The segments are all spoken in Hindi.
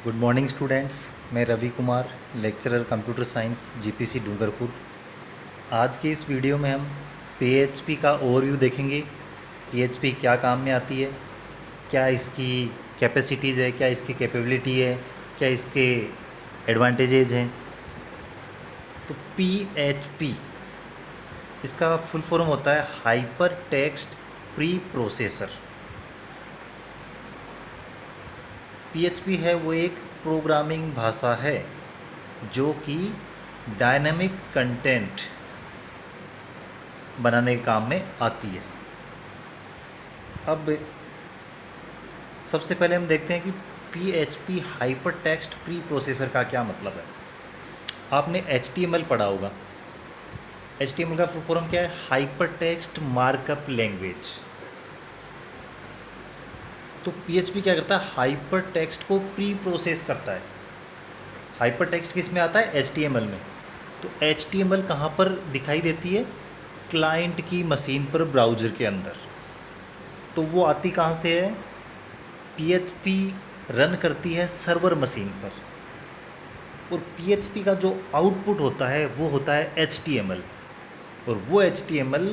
Good morning students. मैं Ravi Kumar, lecturer computer science GPC Dungarpur. आज की इस वीडियो में हम पीएचपी का ओवरव्यू देखेंगे। पीएचपी क्या काम में आती है, क्या इसकी कैपेसिटीज़ है, क्या इसकी कैपेबिलिटी है, क्या इसके एडवांटेजेज हैं। तो पीएचपी इसका फुल फॉर्म होता है hyper text pre processor. PHP है वो एक प्रोग्रामिंग भाषा है जो कि डायनामिक कंटेंट बनाने के काम में आती है। अब सबसे पहले हम देखते हैं कि PHP hyper text pre processor का क्या मतलब है। आपने एचटीएमएल पढ़ा होगा। एचटीएमएल का फुल फॉर्म क्या है? Hyper text markup language. तो पीएचपी क्या करता है? हाइपर टेक्स्ट को प्री प्रोसेस करता है। हाइपर टेक्स्ट किस में आता है? एचटीएमएल में। तो एचटीएमएल कहाँ पर दिखाई देती है? क्लाइंट की मशीन पर, ब्राउज़र के अंदर। तो वो आती कहाँ से है? पीएचपी रन करती है सर्वर मशीन पर, और पीएचपी का जो आउटपुट होता है वो होता है एचटीएमएल, और वो एचटीएमएल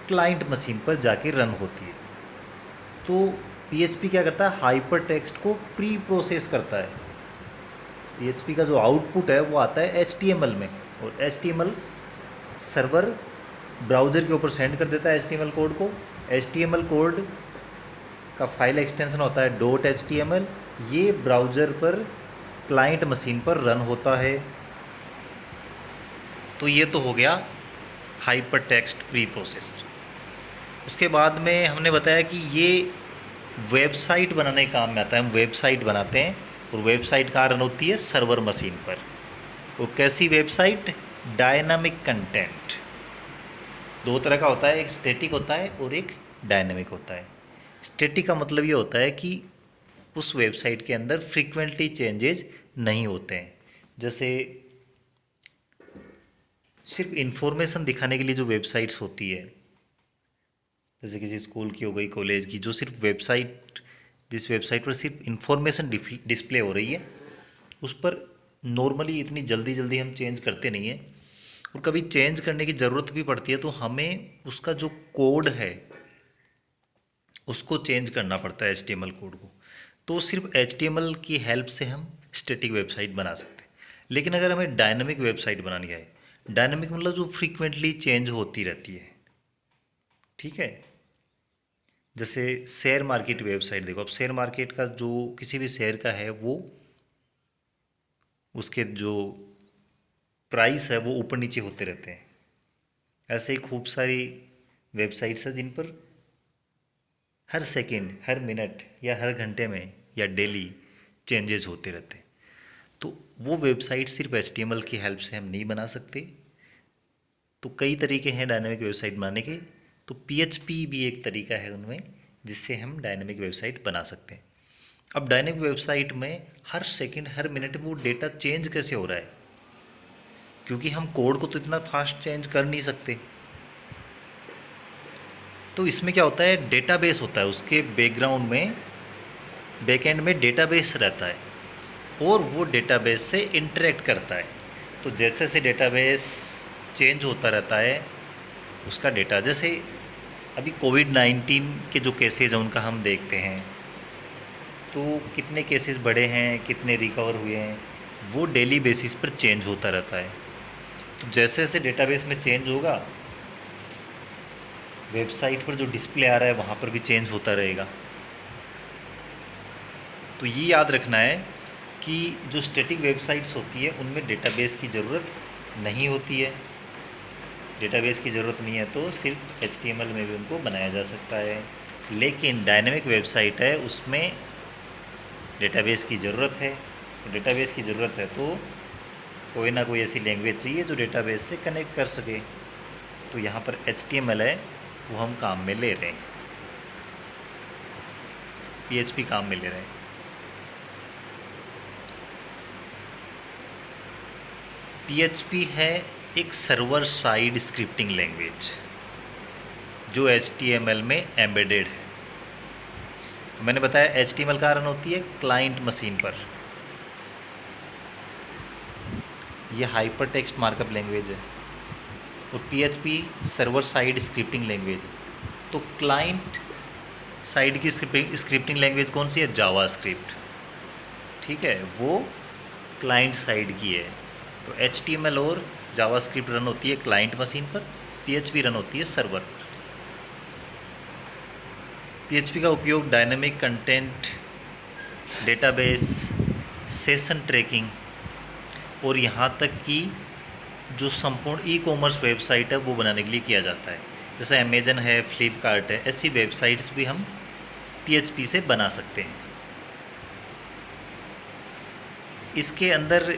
क्लाइंट मशीन पर जाके रन होती है। तो पीएचपी क्या करता है? हाइपर टेक्स्ट को प्री प्रोसेस करता है। पीएचपी का जो आउटपुट है वो आता है एचटीएमएल में, और एचटीएमएल सर्वर ब्राउज़र के ऊपर सेंड कर देता है एचटीएमएल कोड को। एचटीएमएल कोड का फाइल एक्सटेंशन होता है .html। ये ब्राउज़र पर, क्लाइंट मशीन पर रन होता है। तो ये तो हो गया हाइपर टेक्स्ट प्री प्रोसेसर। उसके बाद में हमने बताया कि ये वेबसाइट बनाने के काम में आता है। हम वेबसाइट बनाते हैं, और वेबसाइट कहाँ रन होती है? सर्वर मशीन पर। वो कैसी वेबसाइट? Dynamic content. दो तरह का होता है, एक स्टैटिक होता है और एक डायनामिक होता है। स्टैटिक का मतलब ये होता है कि उस वेबसाइट के अंदर फ्रीक्वेंटली चेंजेस नहीं होते हैं। जैसे सिर्फ इन्फॉर्मेशन दिखाने के लिए जो वेबसाइट्स होती है, जैसे किसी स्कूल की हो गई, कॉलेज की, जो सिर्फ वेबसाइट, जिस वेबसाइट पर सिर्फ इन्फॉर्मेशन डिस्प्ले हो रही है, उस पर नॉर्मली इतनी जल्दी जल्दी हम चेंज करते नहीं हैं। और कभी चेंज करने की ज़रूरत भी पड़ती है तो हमें उसका जो कोड है उसको चेंज करना पड़ता है, एचटीएमएल कोड को। तो सिर्फ एचटीएमएल की हेल्प से हम स्टैटिक वेबसाइट बना सकते हैं। लेकिन अगर हमें डायनामिक वेबसाइट बनानी है, डायनामिक मतलब जो फ्रीक्वेंटली चेंज होती रहती है, ठीक है। जैसे शेयर मार्केट वेबसाइट देखो। अब शेयर मार्केट का जो किसी भी शेयर का है, वो उसके जो प्राइस है वो ऊपर नीचे होते रहते हैं। ऐसे ही खूब सारी वेबसाइट्स हैं जिन पर हर सेकंड, हर मिनट या हर घंटे में या डेली चेंजेस होते रहते हैं। तो वो वेबसाइट सिर्फ एचटीएमएल की हेल्प से हम नहीं बना सकते। तो कई तरीके हैं डायनामिक वेबसाइट बनाने के। तो पीएचपी भी एक तरीका है उनमें, जिससे हम डायनामिक वेबसाइट बना सकते हैं। अब डायनामिक वेबसाइट में हर सेकंड, हर मिनट में वो डेटा चेंज कैसे हो रहा है? क्योंकि हम कोड को तो इतना फास्ट चेंज कर नहीं सकते। तो इसमें क्या होता है? डेटाबेस होता है, उसके बैकग्राउंड में, बैकएंड में डेटाबेस रहता है, और वो डेटाबेस से इंटरेक्ट करता है। तो जैसे जैसे डेटाबेस चेंज होता रहता है उसका डेटा, जैसे अभी कोविड-19 के जो केसेस हैं उनका हम देखते हैं, तो कितने केसेस बढ़े हैं, कितने रिकवर हुए हैं, वो डेली बेसिस पर चेंज होता रहता है। तो जैसे जैसे डेटाबेस में चेंज होगा, वेबसाइट पर जो डिस्प्ले आ रहा है वहाँ पर भी चेंज होता रहेगा। तो ये याद रखना है कि जो स्टैटिक वेबसाइट्स होती है उनमें डेटाबेस की ज़रूरत नहीं होती है। डेटाबेस की ज़रूरत नहीं है तो सिर्फ एचटीएमएल में भी उनको बनाया जा सकता है। लेकिन डायनेमिक वेबसाइट है, उसमें डेटाबेस की ज़रूरत है। तो डेटाबेस की ज़रूरत है तो कोई ना कोई ऐसी लैंग्वेज चाहिए जो डेटाबेस से कनेक्ट कर सके। तो यहाँ पर एचटीएमएल है, वो हम काम में ले रहे हैं, पीएचपी काम में ले रहे हैं। पीएचपी है एक सर्वर साइड स्क्रिप्टिंग लैंग्वेज जो एचटीएमएल में एम्बेडेड है। मैंने बताया एचटीएमएल का रन होती है क्लाइंट मशीन पर, ये हाइपर टेक्स्ट मार्कअप लैंग्वेज है और PHP server side scripting language है। तो क्लाइंट साइड की स्क्रिप्टिंग लैंग्वेज कौन सी है? जावा स्क्रिप्ट, ठीक है, वो क्लाइंट साइड की है। तो HTML और जावा स्क्रिप्ट रन होती है क्लाइंट मशीन पर, PHP रन होती है सर्वर पर। PHP का उपयोग dynamic content, database, session trekking और यहाँ तक कि जो संपूर्ण ई-कॉमर्स वेबसाइट है वो बनाने के लिए किया जाता है। जैसे अमेजन है, फ्लिपकार्ट है, ऐसी वेबसाइट्स भी हम PHP से बना सकते हैं। इसके अंदर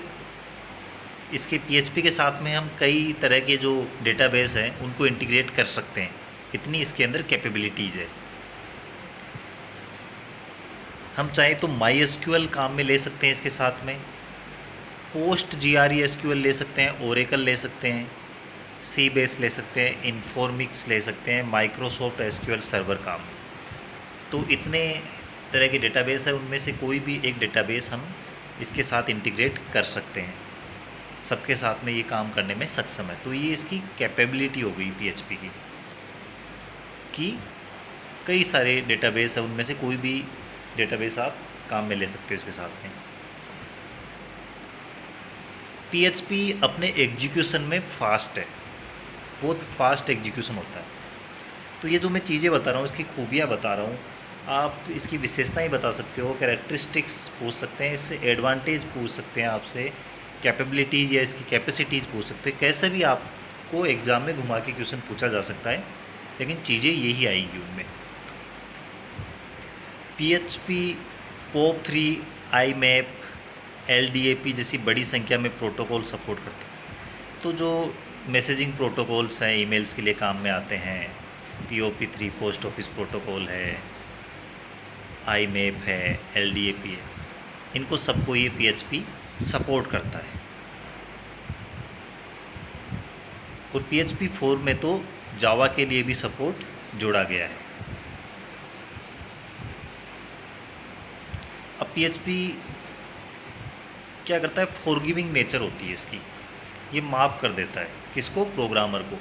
इसके PHP के साथ में हम कई तरह के जो डेटाबेस हैं उनको इंटीग्रेट कर सकते हैं, इतनी इसके अंदर कैपेबिलिटीज़ है। हम चाहें तो MySQL काम में ले सकते हैं, इसके साथ में PostgreSQL ले सकते हैं, Oracle ले सकते हैं, Sybase ले सकते हैं, Informix ले सकते हैं, Microsoft SQL सर्वर काम में। तो इतने तरह के डेटाबेस है, उनमें से कोई भी एक डेटाबेस हम इसके साथ इंटीग्रेट कर सकते हैं, सबके साथ में ये काम करने में सक्षम है। तो ये इसकी कैपेबिलिटी हो गई PHP की कि कई सारे डेटाबेस है, उनमें से कोई भी डेटाबेस आप काम में ले सकते हो इसके साथ में। PHP अपने एग्जीक्यूशन में फ़ास्ट है, बहुत फास्ट एग्जीक्यूशन होता है। तो ये जो मैं चीज़ें बता रहा हूँ, इसकी खूबियाँ बता रहा हूँ, आप इसकी विशेषताएं बता सकते हो, कैरेक्टरिस्टिक्स पूछ सकते हैं, इससे एडवांटेज पूछ सकते हैं आपसे, कैपेबिलिटीज़ या इसकी कैपेसिटीज़ पूछ सकते हैं। कैसे भी आपको एग्ज़ाम में घुमा के क्वेश्चन पूछा जा सकता है, लेकिन चीज़ें यही आएगी उनमें। PHP POP3, IMAP, LDAP जैसी बड़ी संख्या में प्रोटोकॉल सपोर्ट करते हैं। तो जो मैसेजिंग प्रोटोकॉल्स हैं, ईमेल्स के लिए काम में आते हैं, POP3 पोस्ट ऑफिस प्रोटोकॉल है, IMAP है, LDAP है, इनको सबको ये PHP सपोर्ट करता है। और PHP 4 में तो जावा के लिए भी सपोर्ट जोड़ा गया है। अब PHP क्या करता है, फॉरगिविंग नेचर होती है इसकी, ये माफ़ कर देता है किसको? प्रोग्रामर को।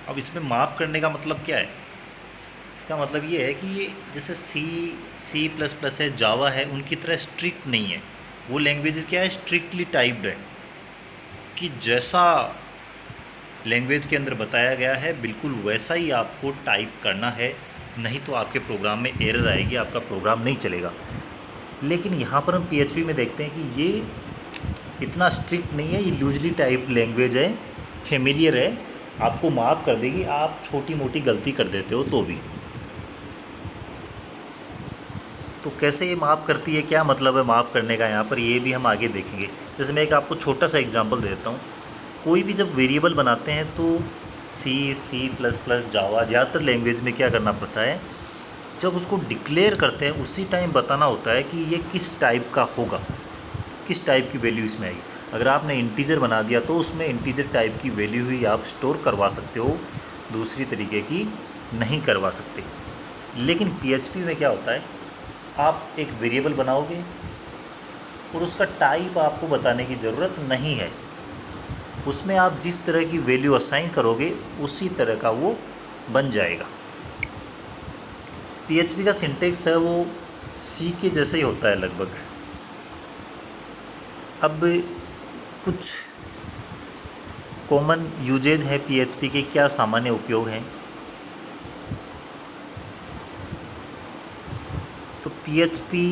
अब इसमें माफ़ करने का मतलब क्या है? इसका मतलब ये है कि ये जैसे C++ है, जावा है, उनकी तरह स्ट्रिक्ट नहीं है। वो लैंग्वेज क्या है, स्ट्रिक्टली टाइप्ड है कि जैसा लैंग्वेज के अंदर बताया गया है बिल्कुल वैसा ही आपको टाइप करना है, नहीं तो आपके प्रोग्राम में एरर आएगी, आपका प्रोग्राम नहीं चलेगा। लेकिन यहाँ पर हम PHP में देखते हैं कि ये इतना स्ट्रिक्ट नहीं है, ये लूजली टाइप्ड लैंग्वेज है, फेमिलियर है, आपको माफ़ कर देगी, आप छोटी मोटी गलती कर देते हो तो भी। तो कैसे ये माफ़ करती है, क्या मतलब है माफ़ करने का यहाँ पर, ये भी हम आगे देखेंगे। जैसे मैं एक आपको छोटा सा एग्जांपल देता हूँ। कोई भी जब वेरिएबल बनाते हैं तो C++, जावा, ज़्यादातर लैंग्वेज में क्या करना पड़ता है, जब उसको डिक्लेयर करते हैं उसी टाइम बताना होता है कि ये किस टाइप का होगा, किस टाइप की वैल्यू इसमें आएगी। अगर आपने इंटीजर बना दिया तो उसमें इंटीजर टाइप की वैल्यू ही आप स्टोर करवा सकते हो, दूसरी तरीके की नहीं करवा सकते। लेकिन PHP में क्या होता है, आप एक वेरिएबल बनाओगे और उसका टाइप आपको बताने की ज़रूरत नहीं है, उसमें आप जिस तरह की वैल्यू असाइन करोगे उसी तरह का वो बन जाएगा। PHP का सिंटेक्स है वो C के जैसे ही होता है लगभग। अब कुछ कॉमन यूजेज है PHP के, क्या सामान्य उपयोग हैं। तो PHP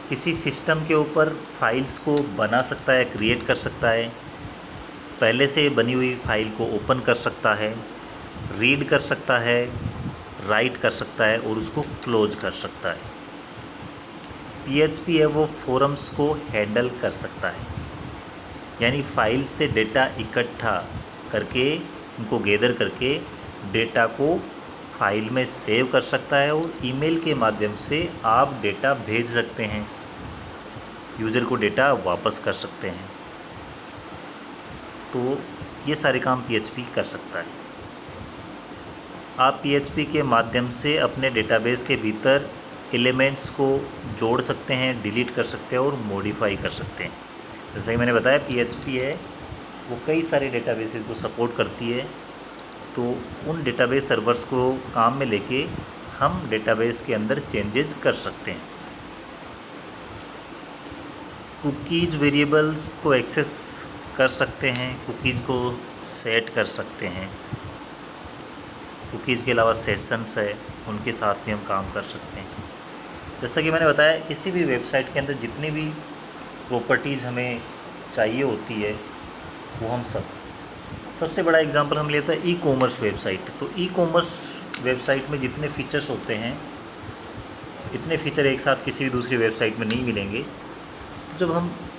किसी सिस्टम के ऊपर फाइल्स को बना सकता है, क्रिएट कर सकता है, पहले से बनी हुई फाइल को ओपन कर सकता है, रीड कर सकता है, राइट कर सकता है और उसको क्लोज कर सकता है। PHP है वो फोरम्स को हैंडल कर सकता है, यानी फाइल से डेटा इकट्ठा करके, उनको गैदर करके डेटा को फाइल में सेव कर सकता है और ईमेल के माध्यम से आप डेटा भेज सकते हैं, यूज़र को डेटा वापस कर सकते हैं। तो ये सारे काम PHP कर सकता है। आप PHP के माध्यम से अपने डेटाबेस के भीतर एलिमेंट्स को जोड़ सकते हैं, डिलीट कर सकते हैं और मॉडिफाई कर सकते हैं। जैसा कि मैंने बताया PHP है वो कई सारे डेटाबेसेस को सपोर्ट करती है, तो उन डेटाबेस सर्वर्स को काम में लेके हम डेटाबेस के अंदर चेंजेस कर सकते हैं। कुकीज़ वेरिएबल्स को एक्सेस कर सकते हैं, कुकीज़ को सेट कर सकते हैं। कुकीज़ के अलावा सेशंस है, उनके साथ भी हम काम कर सकते हैं। जैसा कि मैंने बताया किसी भी वेबसाइट के अंदर जितनी भी प्रॉपर्टीज़ हमें चाहिए होती है वो हम सबसे बड़ा एग्जांपल हम लेते हैं ई-कॉमर्स वेबसाइट। तो ई-कॉमर्स वेबसाइट में जितने फीचर्स होते हैं इतने फीचर एक साथ किसी भी दूसरी वेबसाइट में नहीं मिलेंगे। तो जब हम